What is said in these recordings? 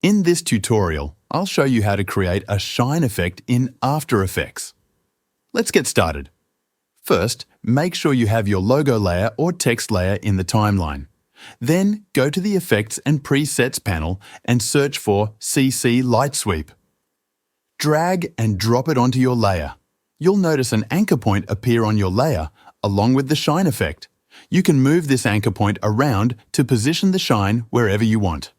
In this tutorial, I'll show you how to create a shine effect in After Effects. Let's get started. First, make sure you have your logo layer or text layer in the timeline. Then, go to the Effects and Presets panel and search for CC Light Sweep. Drag and drop it onto your layer. You'll notice an anchor point appear on your layer, along with the shine effect. You can move this anchor point around to position the shine wherever you want.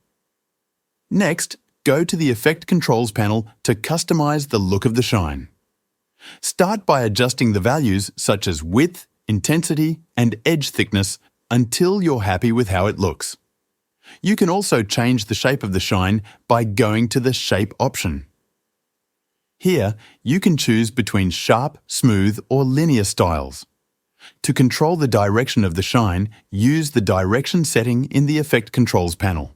Next, go to the Effect Controls panel to customize the look of the shine. Start by adjusting the values such as width, intensity, and edge thickness until you're happy with how it looks. You can also change the shape of the shine by going to the Shape option. Here, you can choose between sharp, smooth, or linear styles. To control the direction of the shine, use the Direction setting in the Effect Controls panel.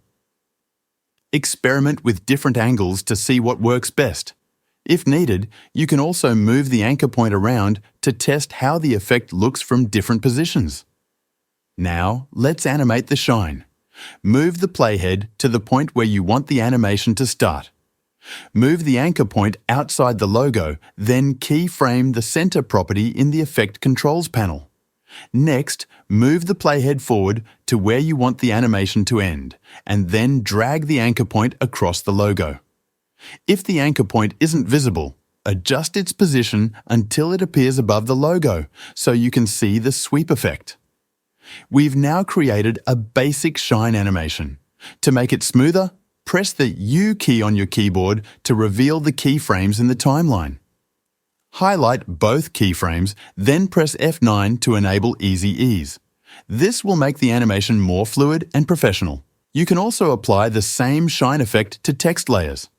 Experiment with different angles to see what works best. If needed, you can also move the anchor point around to test how the effect looks from different positions. Now, let's animate the shine. Move the playhead to the point where you want the animation to start. Move the anchor point outside the logo, then keyframe the center property in the Effect Controls panel. Next, move the playhead forward to where you want the animation to end, and then drag the anchor point across the logo. If the anchor point isn't visible, adjust its position until it appears above the logo so you can see the sweep effect. We've now created a basic shine animation. To make it smoother, press the U key on your keyboard to reveal the keyframes in the timeline. Highlight both keyframes, then press F9 to enable Easy Ease. This will make the animation more fluid and professional. You can also apply the same shine effect to text layers.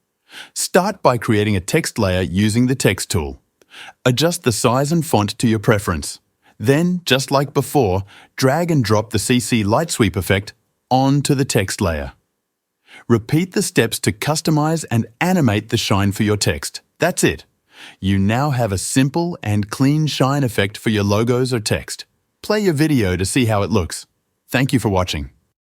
Start by creating a text layer using the Text tool. Adjust the size and font to your preference. Then, just like before, drag and drop the CC Light Sweep effect onto the text layer. Repeat the steps to customize and animate the shine for your text. That's it. You now have a simple and clean shine effect for your logos or text. Play your video to see how it looks. Thank you for watching.